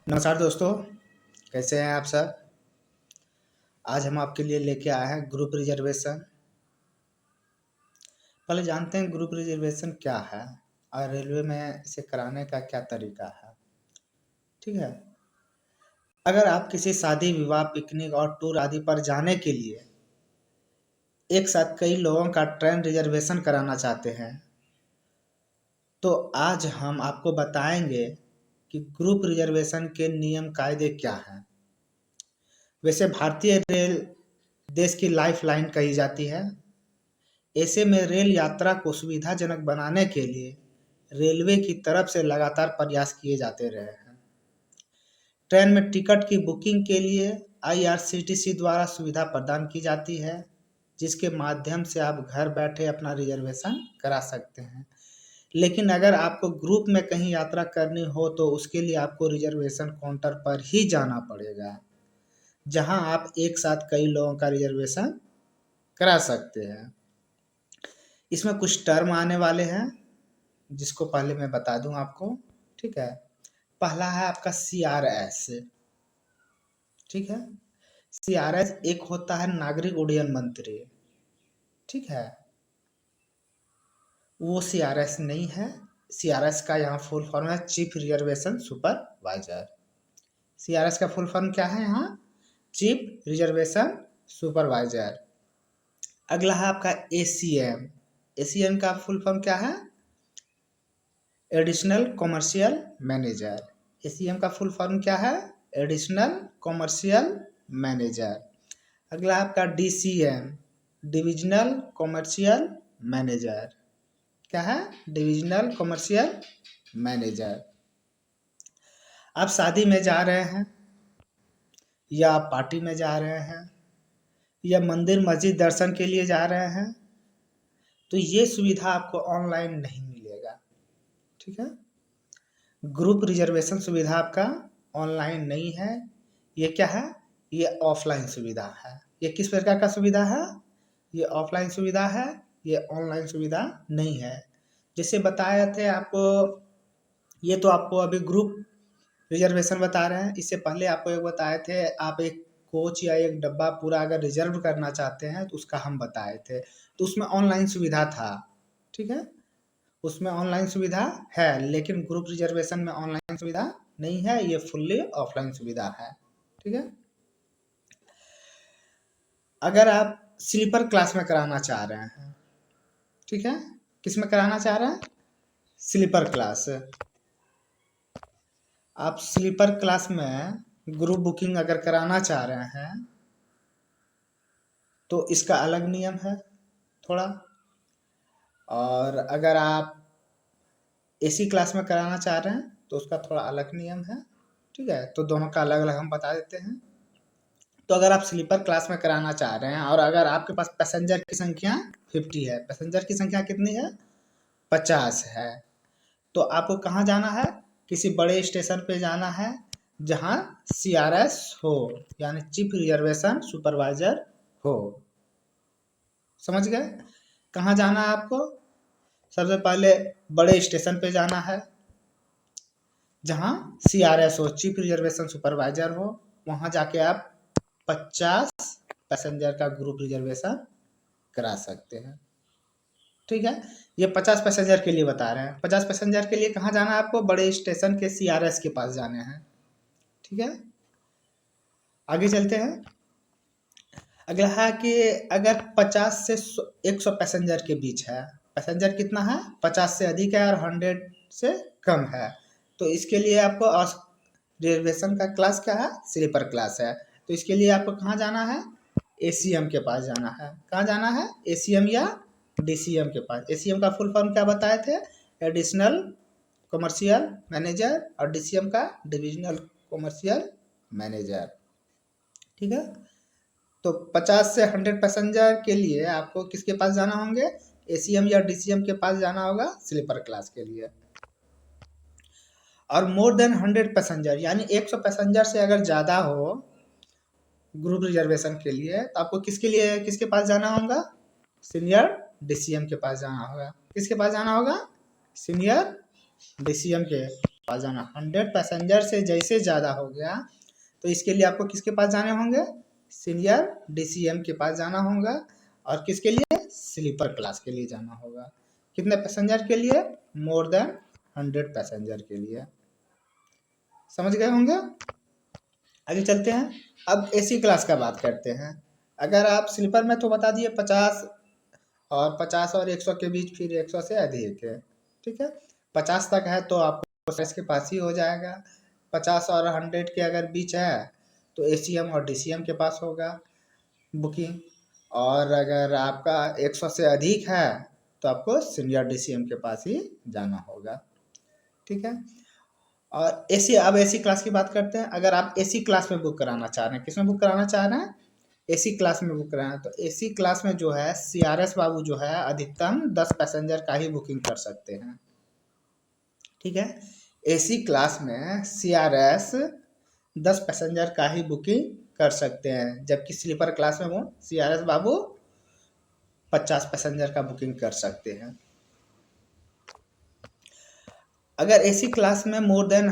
नमस्कार दोस्तों, कैसे हैं आप सब। आज हम आपके लिए लेके आए हैं ग्रुप रिजर्वेशन। पहले जानते हैं ग्रुप रिजर्वेशन क्या है और रेलवे में इसे कराने का क्या तरीका है। ठीक है, अगर आप किसी शादी विवाह पिकनिक और टूर आदि पर जाने के लिए एक साथ कई लोगों का ट्रेन रिजर्वेशन कराना चाहते हैं तो आज हम आपको बताएंगे कि ग्रुप रिजर्वेशन के नियम कायदे क्या हैं। वैसे भारतीय रेल देश की लाइफलाइन कही जाती है। ऐसे में रेल यात्रा को सुविधाजनक बनाने के लिए रेलवे की तरफ से लगातार प्रयास किए जाते रहे हैं। ट्रेन में टिकट की बुकिंग के लिए आईआरसीटीसी द्वारा सुविधा प्रदान की जाती है, जिसके माध्यम से आप घर बैठे अपना रिजर्वेशन करा सकते हैं। लेकिन अगर आपको ग्रुप में कहीं यात्रा करनी हो तो उसके लिए आपको रिजर्वेशन काउंटर पर ही जाना पड़ेगा, जहां आप एक साथ कई लोगों का रिजर्वेशन करा सकते हैं। इसमें कुछ टर्म आने वाले हैं जिसको पहले मैं बता दूं आपको। ठीक है, पहला है आपका CRS। ठीक है, CRS एक होता है नागरिक उड्डयन मंत्री। ठीक है, वो CRS नहीं है। CRS का यहाँ फुल फॉर्म है चीफ रिजर्वेशन सुपरवाइजर। CRS का फुल फॉर्म क्या है यहाँ? Chief reservation supervisor. अगला है आपका ACM। ACM का फुल फॉर्म क्या है? Additional commercial manager. ACM का फुल फॉर्म क्या है? Additional commercial manager. अगला आपका DCM, डिविजनल कॉमर्शियल मैनेजर। क्या है? Divisional commercial manager. आप शादी में जा रहे हैं या आप पार्टी में जा रहे हैं या मंदिर मस्जिद दर्शन के लिए जा रहे हैं तो ये सुविधा आपको ऑनलाइन नहीं मिलेगा। ठीक है, ग्रुप रिजर्वेशन सुविधा आपका ऑनलाइन नहीं है। ये क्या है? ये ऑफलाइन सुविधा है। ये किस प्रकार का सुविधा है? ये ऑफलाइन सुविधा है, ये ऑनलाइन सुविधा नहीं है। जैसे बताए थे आपको, ये तो आपको अभी ग्रुप रिजर्वेशन बता रहे हैं। इससे पहले आपको एक बताए थे, आप एक कोच या एक डब्बा पूरा अगर रिजर्व करना चाहते हैं तो उसका हम बताए थे, तो उसमें ऑनलाइन सुविधा था। ठीक है, उसमें ऑनलाइन सुविधा है, लेकिन ग्रुप रिजर्वेशन में ऑनलाइन सुविधा नहीं है, ये फुल्ली ऑफलाइन सुविधा है। ठीक है, अगर आप स्लीपर क्लास में कराना चाह रहे हैं, ठीक है, किस में कराना चाह रहे हैं? Sleeper class. आप स्लीपर क्लास में ग्रुप बुकिंग अगर कराना चाह रहे हैं तो इसका अलग नियम है थोड़ा। और अगर आप AC क्लास में कराना चाह रहे हैं तो उसका थोड़ा अलग नियम है। ठीक है, तो दोनों का अलग अलग हम बता देते हैं। तो अगर आप स्लीपर क्लास में कराना चाह रहे हैं और अगर आपके पास पैसेंजर की संख्या 50 है, पैसेंजर की संख्या कितनी है? 50 है, तो आपको कहाँ जाना है? किसी बड़े स्टेशन पे जाना है जहाँ CRS हो, यानी चीफ रिजर्वेशन सुपरवाइजर हो। समझ गए? कहाँ जाना है आपको? सबसे पहले बड़े स्टेशन पे जाना है जहाँ CRS हो, चीफ रिजर्वेशन सुपरवाइजर हो। वहाँ जाके आप 50 पैसेंजर का ग्रुप रिजर्वेशन करा सकते हैं। ठीक है, ये 50 पैसेंजर के लिए बता रहे हैं। 50 पैसेंजर के लिए कहाँ जाना है आपको? बड़े स्टेशन के CRS के पास जाने हैं। ठीक है, आगे चलते हैं। अगला है कि अगर 50 से 100 पैसेंजर के बीच है, पैसेंजर कितना है? 50 से अधिक है और 100 से कम है, तो इसके लिए आपको रिजर्वेशन का क्लास क्या है? स्लीपर क्लास है। तो इसके लिए आपको कहाँ जाना है? ACM के पास जाना है। कहाँ जाना है? ACM या DCM के पास। ACM का फुल फॉर्म क्या बताए थे? एडिशनल कमर्शियल मैनेजर, और DCM का डिविजनल कमर्शियल मैनेजर। ठीक है, तो 50 से 100 पैसेंजर के लिए आपको किसके पास जाना होंगे? ACM या DCM के पास जाना होगा स्लीपर क्लास के लिए। और मोर देन 100 पैसेंजर यानी 100 पैसेंजर से अगर ज़्यादा हो ग्रुप रिजर्वेशन के लिए तो आपको किसके पास जाना होगा? सीनियर DCM के पास जाना होगा। किसके पास जाना होगा? सीनियर DCM के पास जाना। 100 पैसेंजर से जैसे ज़्यादा हो गया तो इसके लिए आपको किसके पास जाने होंगे? सीनियर DCM के पास जाना होगा। और किसके लिए? स्लीपर क्लास के लिए जाना होगा। कितने पैसेंजर के लिए? मोर देन 100 पैसेंजर के लिए। समझ गए होंगे? आगे चलते हैं। अब AC क्लास का बात करते हैं। अगर आप स्लीपर में तो बता दिए 50 और 100 के बीच, फिर 100 से अधिक है, ठीक है। 50 तक है तो आपको इसके पास ही हो जाएगा। 50 और 100 के अगर बीच है तो ACM और DCM के पास होगा बुकिंग। और अगर आपका 100 से अधिक है तो आपको सीनियर DCM के पास ही जाना होगा, ठीक है। और अब AC क्लास की बात करते हैं। अगर आप AC क्लास में बुक कराना चाह रहे हैं, किस में बुक कराना चाह रहे हैं? AC क्लास में बुक कराना है तो AC क्लास में जो है CRS बाबू जो है अधिकतम 10 पैसेंजर का ही बुकिंग कर सकते हैं, ठीक है। AC क्लास में CRS 10 पैसेंजर का ही बुकिंग कर सकते हैं, जबकि स्लीपर क्लास में वो CRS बाबू 50 पैसेंजर का बुकिंग कर सकते हैं। अगर AC क्लास में मोर देन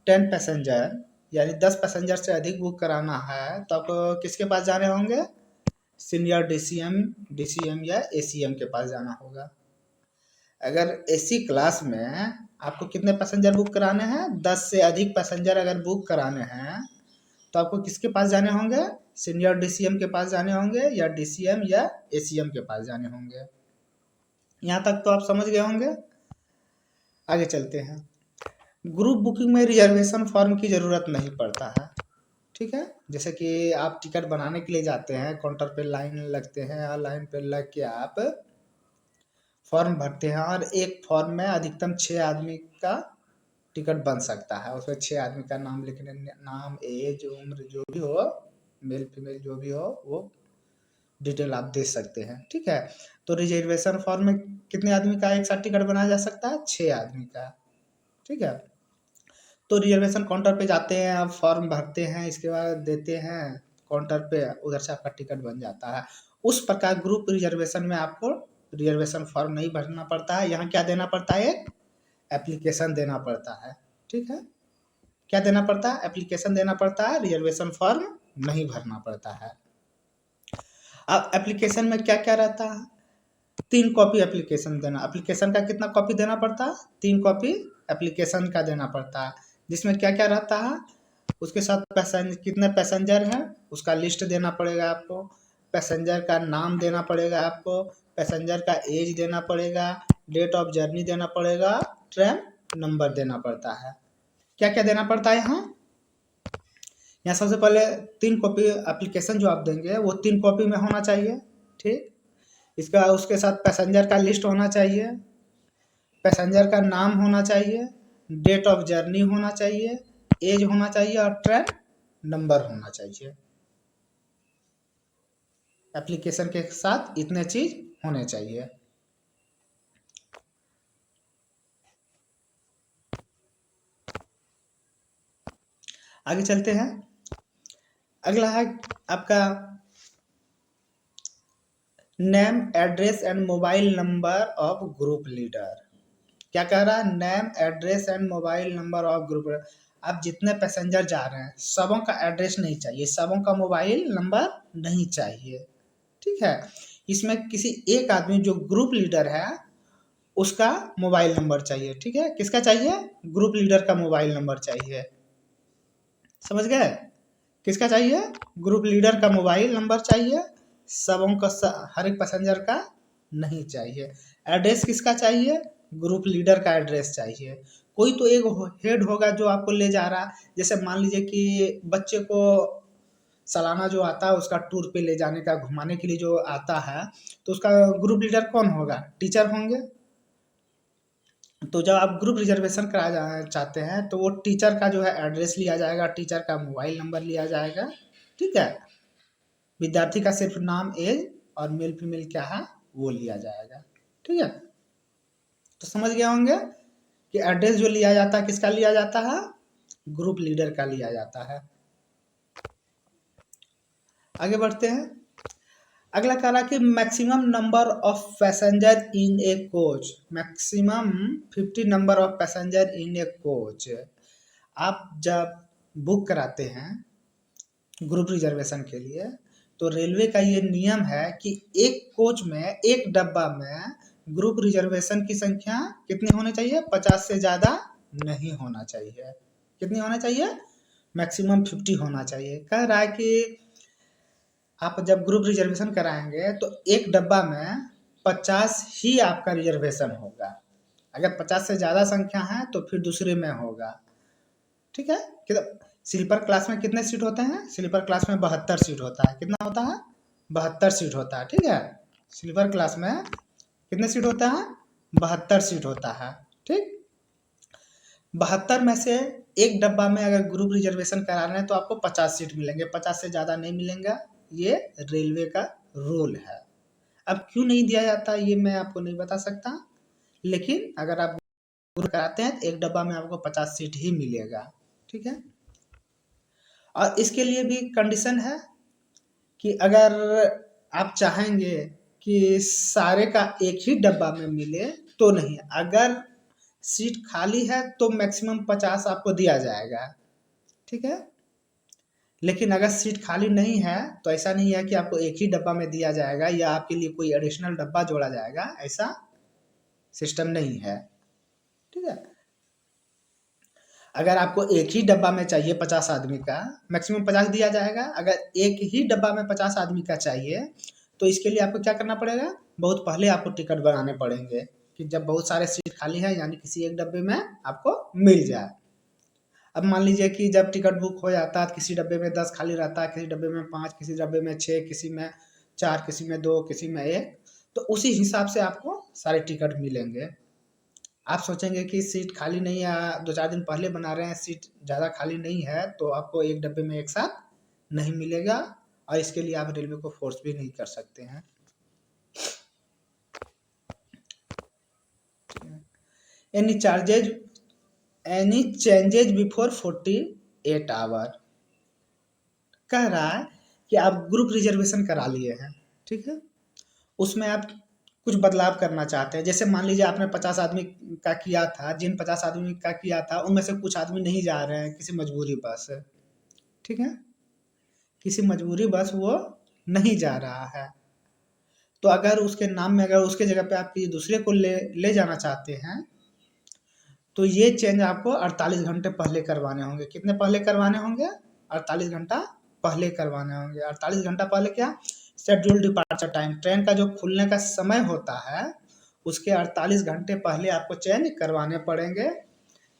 10 पैसेंजर यानी 10 पैसेंजर से अधिक बुक कराना है तो आपको किसके पास जाने होंगे? सीनियर DCM या ACM के पास जाना होगा। अगर AC क्लास में आपको कितने पैसेंजर बुक कराने हैं? 10 से अधिक पैसेंजर अगर बुक कराने हैं तो आपको किसके पास जाने होंगे? सीनियर DCM के पास जाने होंगे या DCM या ACM के पास जाने होंगे। यहाँ तक तो आप समझ गए होंगे। आगे चलते हैं। ग्रुप बुकिंग में रिजर्वेशन फॉर्म की ज़रूरत नहीं पड़ता है, ठीक है। जैसे कि आप टिकट बनाने के लिए जाते हैं, काउंटर पे लाइन लगते हैं और लाइन पे लग के आप फॉर्म भरते हैं और एक फॉर्म में अधिकतम 6 आदमी का टिकट बन सकता है। उसमें 6 आदमी का नाम लिखने, नाम, एज, उम्र जो भी हो, मेल फीमेल जो भी हो वो डिटेल आप दे सकते हैं, ठीक है। तो रिजर्वेशन फॉर्म में कितने आदमी का एक साथ टिकट बनाया जा सकता है? 6 आदमी का, ठीक है। तो रिजर्वेशन काउंटर पे जाते हैं, आप फॉर्म भरते हैं, इसके बाद देते हैं काउंटर पे, उधर से आपका टिकट बन जाता है। उस प्रकार ग्रुप रिजर्वेशन में आपको रिजर्वेशन फॉर्म नहीं भरना पड़ता है। यहाँ क्या देना पड़ता है? एक एप्लीकेशन देना पड़ता है, ठीक है। क्या देना पड़ता है? एप्लीकेशन देना पड़ता है, रिजर्वेशन फॉर्म नहीं भरना पड़ता है। अब एप्लीकेशन में क्या क्या रहता है? 3 कॉपी एप्लीकेशन देना। एप्लीकेशन का कितना कॉपी देना पड़ता है? 3 कॉपी एप्लीकेशन का देना पड़ता है, जिसमें क्या क्या रहता है? उसके साथ कितने पैसेंजर हैं उसका लिस्ट देना पड़ेगा आपको, पैसेंजर का नाम देना पड़ेगा आपको, पैसेंजर का एज देना पड़ेगा, डेट ऑफ जर्नी देना पड़ेगा, ट्रेन नंबर देना पड़ता है। क्या क्या देना पड़ता है यहाँ? यहाँ सबसे पहले 3 कॉपी एप्लीकेशन जो आप देंगे वो 3 कॉपी में होना चाहिए, ठीक। इसका उसके साथ पैसेंजर का लिस्ट होना चाहिए, पैसेंजर का नाम होना चाहिए, डेट ऑफ जर्नी होना चाहिए, एज होना चाहिए और ट्रेन नंबर होना चाहिए। एप्लीकेशन के साथ इतने चीज होने चाहिए। आगे चलते हैं। अगला है आपका name, address and mobile number of group leader. क्या कह रहा है? Name, address and mobile number of group. आप जितने पैसेंजर जा रहे हैं सबों का एड्रेस नहीं चाहिए, सबों का मोबाइल नंबर नहीं चाहिए, ठीक है। इसमें किसी एक आदमी जो ग्रुप लीडर है उसका मोबाइल नंबर चाहिए, ठीक है। किसका चाहिए? ग्रुप लीडर का मोबाइल नंबर चाहिए। समझ गए? किसका चाहिए? ग्रुप लीडर का मोबाइल नंबर चाहिए, सबों का हर एक पैसेंजर का नहीं चाहिए। एड्रेस किसका चाहिए? ग्रुप लीडर का एड्रेस चाहिए। कोई तो एक हेड होगा जो आपको ले जा रहा है, जैसे मान लीजिए कि बच्चे को सालाना जो आता है उसका टूर पे ले जाने का, घुमाने के लिए जो आता है, तो उसका ग्रुप लीडर कौन होगा? टीचर होंगे। तो जब आप ग्रुप रिजर्वेशन करा चाहते हैं तो वो टीचर का जो है एड्रेस लिया जाएगा, टीचर का मोबाइल नंबर लिया जाएगा, ठीक है। विद्यार्थी का सिर्फ नाम, एज और मेल फीमेल क्या है वो लिया जाएगा, ठीक है। तो समझ गए होंगे कि एड्रेस जो लिया जाता है किसका लिया जाता है? ग्रुप लीडर का लिया जाता है। आगे बढ़ते हैं। अगला कह रहा कि maximum number of passenger in A coach, maximum 50 number of passenger in A coach. आप जब बुक कराते हैं ग्रुप रिजर्वेशन के लिए, तो रेलवे का ये नियम है कि एक कोच में, एक डब्बा में ग्रुप रिजर्वेशन की संख्या कितनी होनी चाहिए? 50 से ज़्यादा नहीं होना चाहिए। कितनी होना चाहिए? मैक्सिमम 50 होना चाहिए। कह रहा है कि आप जब ग्रुप रिजर्वेशन कराएंगे तो एक डब्बा में 50 ही आपका रिजर्वेशन होगा। अगर 50 से ज़्यादा संख्या है तो फिर दूसरे में होगा। ठीक है? स्लीपर क्लास में कितने सीट होते हैं? स्लीपर क्लास में 72 सीट होता है। कितना होता है? 72 सीट होता है। ठीक है? स्लीपर क्लास में कितने सीट होता है? 72 सीट होता है। ठीक, 72 में से एक डब्बा में अगर ग्रुप रिजर्वेशन करा रहे हैं तो आपको 50 सीट मिलेंगे, 50 से ज़्यादा नहीं मिलेंगे। ये रेलवे का रूल है। अब क्यों नहीं दिया जाता ये मैं आपको नहीं बता सकता, लेकिन अगर आप ग्रुप कराते हैं तो एक डब्बा में आपको 50 सीट ही मिलेगा। ठीक है? और इसके लिए भी कंडीशन है कि अगर आप चाहेंगे कि सारे का एक ही डब्बा में मिले तो नहीं, अगर सीट खाली है तो मैक्सिमम 50 आपको दिया जाएगा। ठीक है? लेकिन अगर सीट खाली नहीं है तो ऐसा नहीं है कि आपको एक ही डब्बा में दिया जाएगा या आपके लिए कोई एडिशनल डब्बा जोड़ा जाएगा, ऐसा सिस्टम नहीं है। ठीक है? अगर आपको एक ही डब्बा में चाहिए 50 आदमी का, मैक्सिमम 50 दिया जाएगा। अगर एक ही डब्बा में 50 आदमी का चाहिए तो इसके लिए आपको क्या करना पड़ेगा? बहुत पहले आपको टिकट बनाने पड़ेंगे कि जब बहुत सारे सीट खाली है यानी किसी एक डब्बे में आपको मिल जाए। अब मान लीजिए कि जब टिकट बुक हो जाता है तो किसी डब्बे में 10 खाली रहता है, किसी डब्बे में 5, किसी डब्बे में 6, किसी में 4, किसी में 2, किसी में 1, तो उसी हिसाब से आपको सारे टिकट मिलेंगे। आप सोचेंगे कि सीट खाली नहीं है, 2-4 दिन पहले बना रहे हैं, सीट ज़्यादा खाली नहीं है, तो आपको एक डब्बे में एक साथ नहीं मिलेगा और इसके लिए आप रेलवे को फोर्स भी नहीं कर सकते हैं। Any charges any changes before 48 hour. कह रहा है कि आप ग्रुप रिजर्वेशन करा लिए हैं, ठीक है? उसमें आप कुछ बदलाव करना चाहते हैं। जैसे मान लीजिए आपने 50 आदमी का किया था, जिन 50 आदमी का किया था उनमें से कुछ आदमी नहीं जा रहे हैं किसी मजबूरी वश, ठीक है? किसी मजबूरी वश वो नहीं जा रहा है, तो अगर उसके नाम में अगर उसके जगह पे आप किसी दूसरे को ले जाना चाहते हैं तो ये चेंज आपको 48 घंटे पहले करवाने होंगे। कितने पहले करवाने होंगे? 48 घंटा पहले करवाने होंगे। 48 घंटा पहले क्या? शेड्यूल डिपार्चर टाइम, ट्रेन का जो खुलने का समय होता है उसके 48 घंटे पहले आपको चेंज करवाने पड़ेंगे।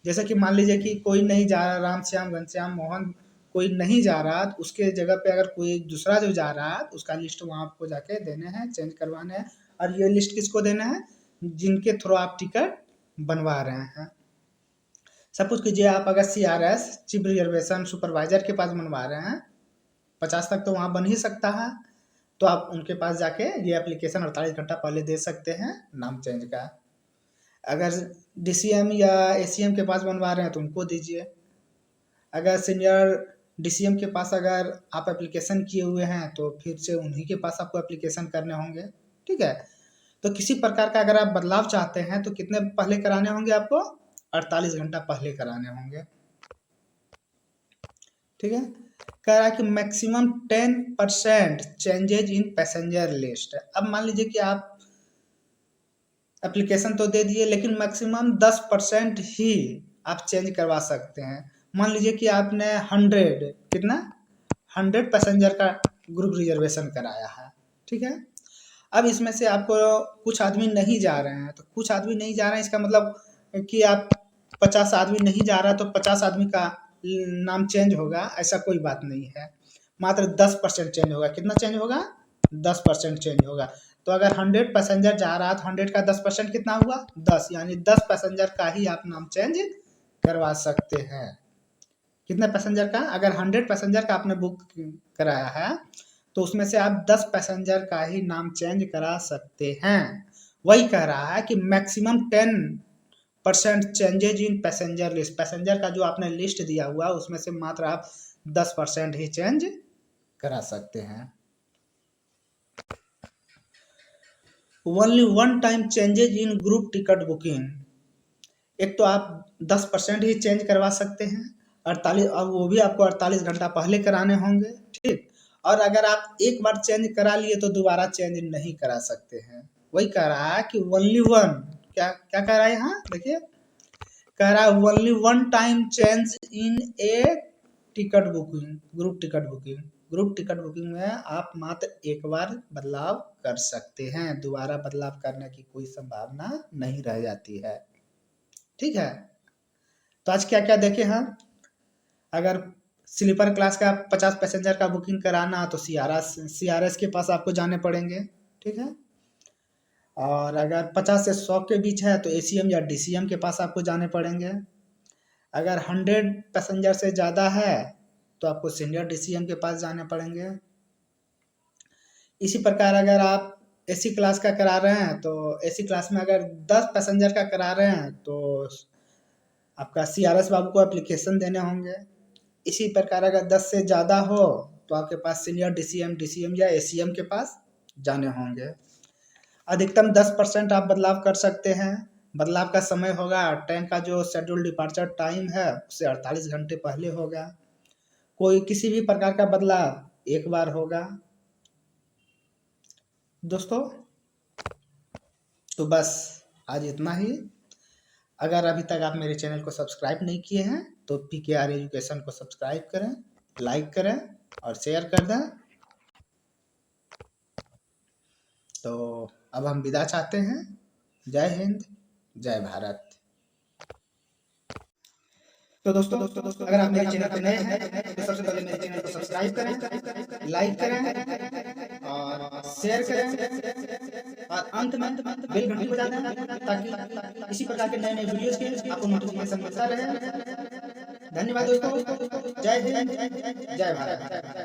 जैसे कि मान लीजिए कि कोई नहीं जा रहा, राम श्याम घनश्याम मोहन कोई नहीं जा रहा, तो उसके जगह पे अगर कोई दूसरा जो जा रहा है उसका लिस्ट वहाँ आपको जाके देने हैं, चेंज करवाने हैं। और ये लिस्ट किसको देना है? जिनके थ्रू आप टिकट बनवा रहे हैं। सपोज कीजिए आप अगर CRS चीफ रिजर्वेशन सुपरवाइजर के पास बनवा रहे हैं, 50 तक तो वहाँ बन ही सकता है, तो आप उनके पास जाके ये एप्लीकेशन 48 घंटा पहले दे सकते हैं नाम चेंज का। अगर DCM या ACM के पास बनवा रहे हैं तो उनको दीजिए। अगर सीनियर DCM के पास अगर आप एप्लीकेशन किए हुए हैं तो फिर से उन्हीं के पास आपको एप्लीकेशन करने होंगे। ठीक है? तो किसी प्रकार का अगर आप बदलाव चाहते हैं तो कितने पहले कराने होंगे आपको? 48 घंटा पहले कराने होंगे। ठीक है? कह रहा है कि maximum 10% changes in passenger list. अब मान लीजिए कि आप एप्लीकेशन तो दे दिए लेकिन मैक्सिमम 10% ही आप चेंज करवा सकते हैं। मान लीजिए कि आपने 100 कितना 100 पैसेंजर का ग्रुप रिजर्वेशन कराया है, ठीक है? अब इसमें से आपको कुछ आदमी नहीं जा रहे हैं, तो कुछ आदमी नहीं जा रहे हैं इसका मतलब कि आप 50 आदमी नहीं जा रहा तो 50 आदमी का नाम चेंज होगा, ऐसा कोई बात नहीं है। मात्र 10% चेंज होगा। कितना चेंज होगा? 10% चेंज होगा। तो अगर 100 पैसेंजर जा रहा है तो 100 का 10% कितना हुआ? 10, यानी 10 पैसेंजर का ही आप नाम चेंज करवा सकते हैं। कितने पैसेंजर का? अगर 100 पैसेंजर का आपने बुक कराया है तो उसमें से आप 10 पैसेंजर का ही नाम चेंज करा सकते हैं। वही कह रहा है कि maximum 10% changes in passenger list. Passenger का जो आपने लिस्ट दिया हुआ उसमें से मात्र आप 10% ही चेंज करा सकते हैं। Only one time changes in group ticket booking. एक तो आप 10% ही चेंज करवा सकते हैं 48, अब वो भी आपको 48 घंटा पहले कराने होंगे, ठीक। और अगर आप एक बार चेंज करा लिए तो दोबारा चेंज नहीं करा सकते हैं। वही कह रहा है कि ओनली वन, क्या क्या कह रहा है यहाँ देखिए, कह रहा है only one time change in A ticket booking, group ticket booking. Group ticket booking में आप मात्र एक बार बदलाव कर सकते हैं, दोबारा बदलाव करने की कोई संभावना नहीं रह जाती है, ठीक है। तो आज क्या क्या देखे हम, अगर स्लीपर क्लास का 50 पैसेंजर का बुकिंग कराना तो CRS के पास आपको जाने पड़ेंगे, ठीक है। और अगर 50 से 100 के बीच है तो ACM या DCM के पास आपको जाने पड़ेंगे। अगर 100 पैसेंजर से ज़्यादा है तो आपको सीनियर DCM के पास जाने पड़ेंगे। इसी प्रकार अगर आप AC क्लास का करा रहे हैं तो AC क्लास में अगर 10 पैसेंजर का करा रहे हैं तो आपका CRS बाबू को एप्लीकेशन देने होंगे। इसी प्रकार अगर 10 से ज़्यादा हो तो आपके पास सीनियर DCM या ACM के पास जाने होंगे। अधिकतम 10% आप बदलाव कर सकते हैं। बदलाव का समय होगा, ट्रेन का जो शेड्यूल डिपार्चर टाइम है उससे 48 घंटे पहले होगा। कोई किसी भी प्रकार का बदलाव एक बार होगा। दोस्तों तो बस आज इतना ही। अगर अभी तक आप मेरे चैनल को सब्सक्राइब नहीं किए हैं तो PKR एजुकेशन को सब्सक्राइब करें, लाइक करें और शेयर कर दें। तो अब हम विदा चाहते हैं। जय हिंद, जय भारत। तो दोस्तों अगर आप मेरे चैनल पर नए हैं तो सबसे पहले मेरे चैनल को सब्सक्राइब करें, लाइक करें और शेयर करें और अंत में बेल घंटी बजा दें ताकि इसी प्रकार के नए नए वीडियोस के आपको नोटिफिकेशन मिलता रहे। धन्यवाद दोस्तों, जय हिंद, जय भारत।